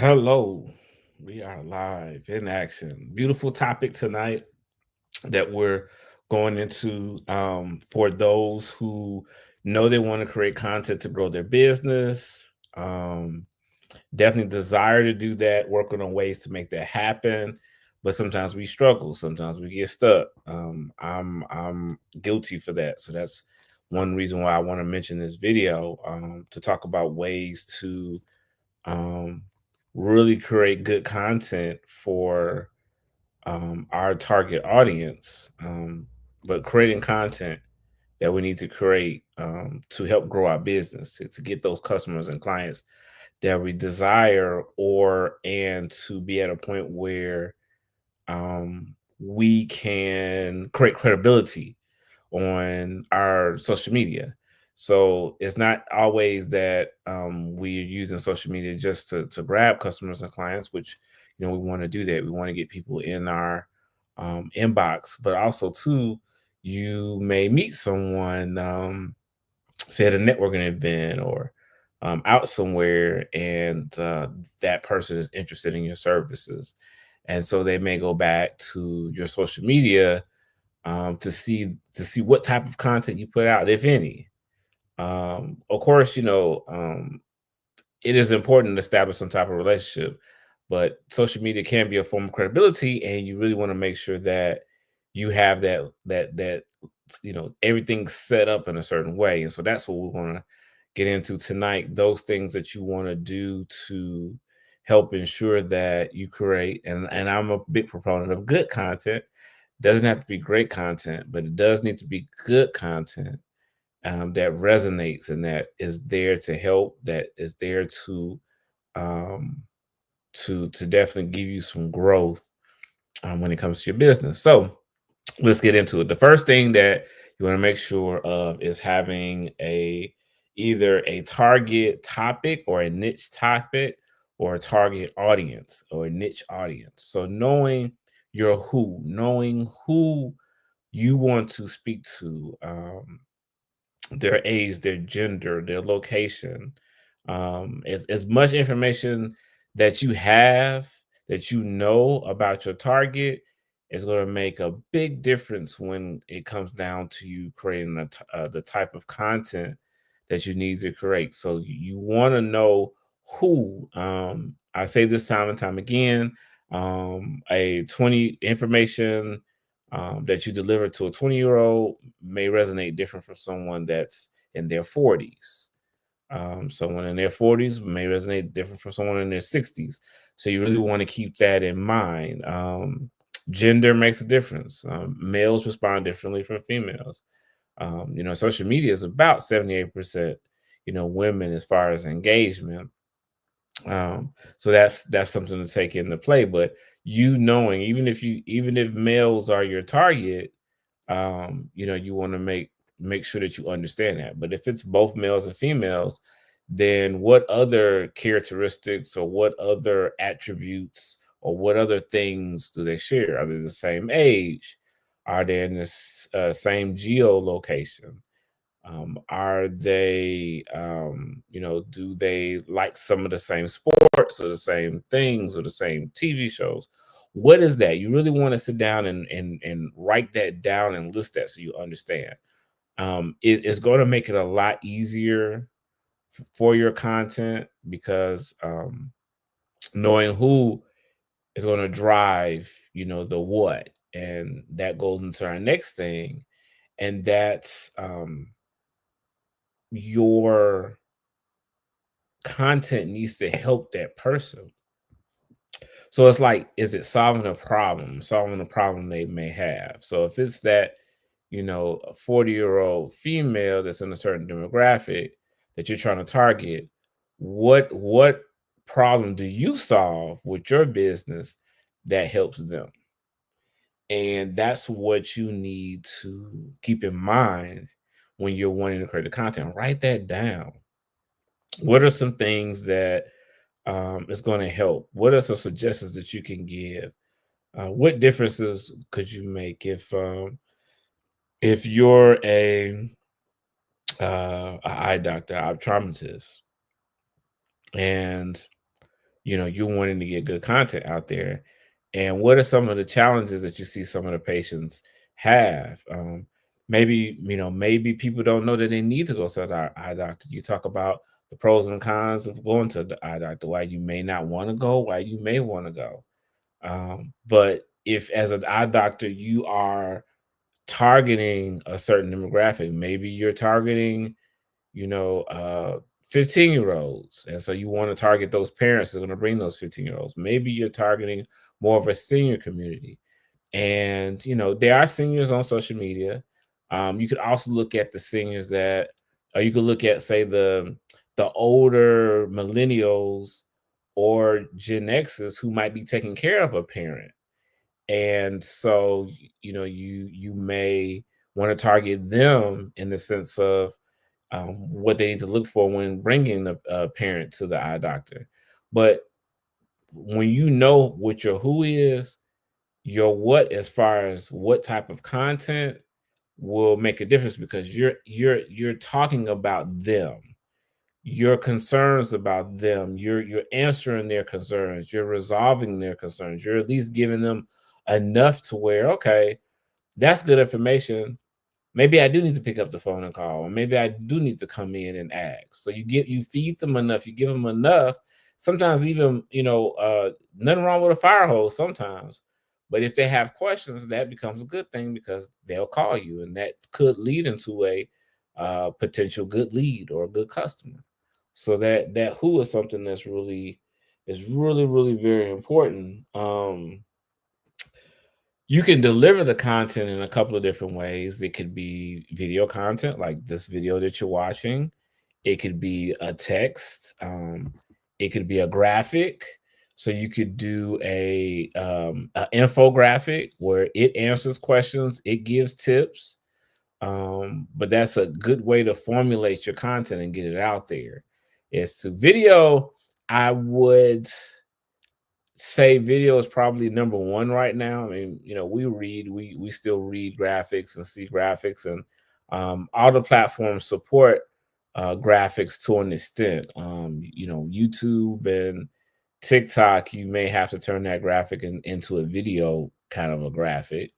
Hello, we are live in action. Beautiful topic tonight that we're going into for those who know they want to create content to grow their business. Definitely desire to do that, working on ways to make that happen. But sometimes we struggle, sometimes we get stuck. I'm guilty for that. So that's one reason why I want to mention this video to talk about ways to um, really create good content for our target audience, but creating content that we need to create to help grow our business, to get those customers and clients that we desire, or and to be at a point where we can create credibility on our social media. So it's not always that we're using social media just to grab customers and clients, which we want to do that. We want to get people in our inbox, but also too, you may meet someone, say at a networking event or out somewhere, and that person is interested in your services, and so they may go back to your social media to see what type of content you put out, if any. Of course, it is important to establish some type of relationship, but social media can be a form of credibility, and you really want to make sure that you have that everything's set up in a certain way. And so that's what we want to get into tonight. Those things that you want to do to help ensure that you create, and I'm a big proponent of good content. Doesn't have to be great content, but it does need to be good content that resonates and that is there to help, that is there um, to definitely give you some growth when it comes to your business. So let's get into it. The first thing that you want to make sure of is having either a target topic or a niche topic, or a target audience or a niche audience. So knowing who you want to speak to, their age, their gender, their location. As much information that you have, that you know about your target, is going to make a big difference when it comes down to you creating the type of content that you need to create. So you want to know who. I say this time and time again. A 20 information that you deliver to a 20-year-old may resonate different from someone that's in their 40s. Someone in their 40s may resonate different from someone in their 60s. So you really want to keep that in mind. Gender makes a difference. Males respond differently from females. Social media is about 78%, women as far as engagement. So that's something to take into play. But knowing, even if males are your target, you want to make sure that you understand that. But if it's both males and females, then what other characteristics or what other attributes or what other things do they share? Are they the same age? Are they in this same geolocation? Are they, do they like some of the same sports or the same things or the same TV shows? What is that? You really want to sit down and write that down and list that so you understand. It is going to make it a lot easier for your content, because knowing who is going to drive, the what, and that goes into our next thing, and that's your content needs to help that person. So it's like, is it solving a problem they may have? So if it's that, a 40-year-old female that's in a certain demographic that you're trying to target, what problem do you solve with your business that helps them? And that's what you need to keep in mind when you're wanting to create the content. Write that down. What are some things that is going to help? What are some suggestions that you can give? What differences could you make if you're a eye doctor, optometrist, and you're wanting to get good content out there. And what are some of the challenges that you see some of the patients have? Maybe, maybe people don't know that they need to go to the eye doctor. You talk about the pros and cons of going to the eye doctor, why you may not want to go, why you may want to go. But if, as an eye doctor, you are targeting a certain demographic, maybe you're targeting, you know, uh, 15-year-olds. And so you want to target those parents that are going to bring those 15-year-olds. Maybe you're targeting more of a senior community. And, there are seniors on social media. You could also look at the seniors that, or you could look at, say, the older millennials or Gen Xers who might be taking care of a parent. And so, you may want to target them in the sense of what they need to look for when bringing a parent to the eye doctor. But when you know what your who is, your what, as far as what type of content, will make a difference, because you're talking about them, your concerns about them, you're answering their concerns, you're resolving their concerns, you're at least giving them enough to where, okay, that's good information. Maybe I do need to pick up the phone and call, or maybe I do need to come in and ask. So you feed them enough, you give them enough. Sometimes even, nothing wrong with a fire hose sometimes. But if they have questions, that becomes a good thing, because they'll call you, and that could lead into a potential good lead or a good customer. So that who is something that's really very important. You can deliver the content in a couple of different ways. It could be video content, like this video that you're watching. It could be a text. It could be a graphic. So you could do a infographic where it answers questions, it gives tips. But that's a good way to formulate your content and get it out there. Is to video. I would say video is probably number one right now. I mean, we still read graphics and see graphics, and all the platforms support graphics to an extent. YouTube and TikTok, you may have to turn that graphic into a video kind of a graphic.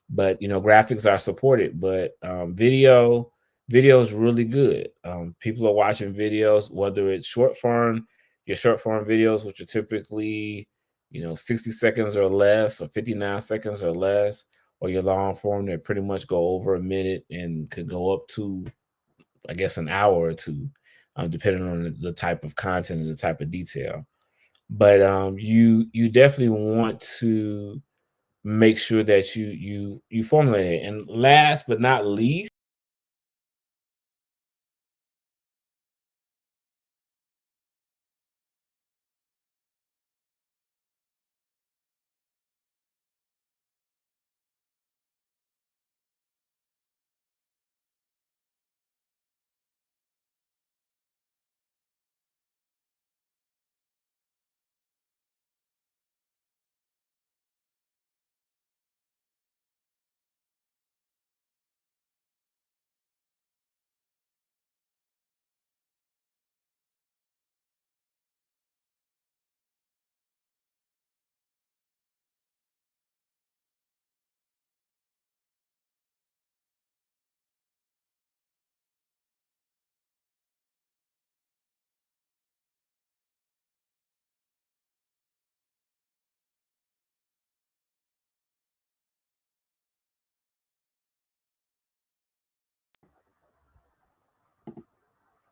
But graphics are supported, but video is really good. People are watching videos, whether it's your short form videos, which are typically 60 seconds or less, or 59 seconds or less, or your long form that pretty much go over a minute and could go up to, I guess, an hour or two, depending on the type of content and the type of detail. But you definitely want to make sure that you formulate it. And last but not least,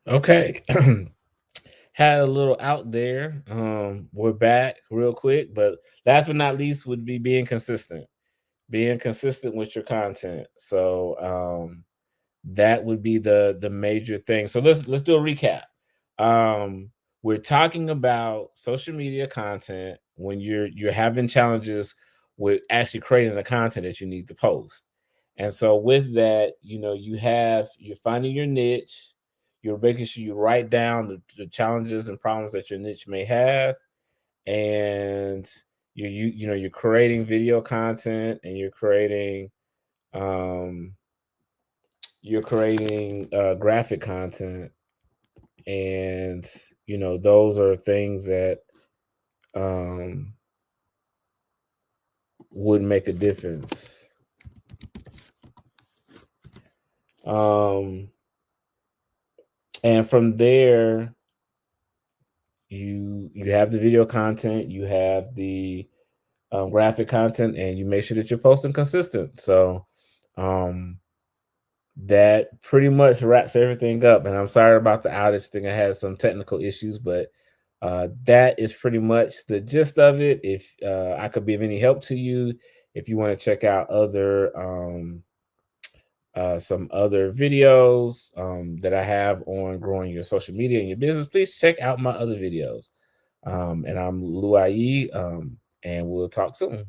okay. Had a little out there. We're back real quick, but last but not least would be being consistent with your content. So that would be the major thing. So let's do a recap. Um, we're talking about social media content when you're having challenges with actually creating the content that you need to post. And so with that, you're finding your niche, you're making sure you write down the challenges and problems that your niche may have, and you're creating video content, and um you're creating graphic content. And those are things that um, would make a difference. Um, and from there, you have the video content, you have the graphic content, and you make sure that you're posting consistent. So um, that pretty much wraps everything up. And I'm sorry about the outage thing. I had some technical issues, but that is pretty much the gist of it. If I could be of any help to you, if you want to check out other some other videos that I have on growing your social media and your business, please check out my other videos. And I'm Aryee, and we'll talk soon.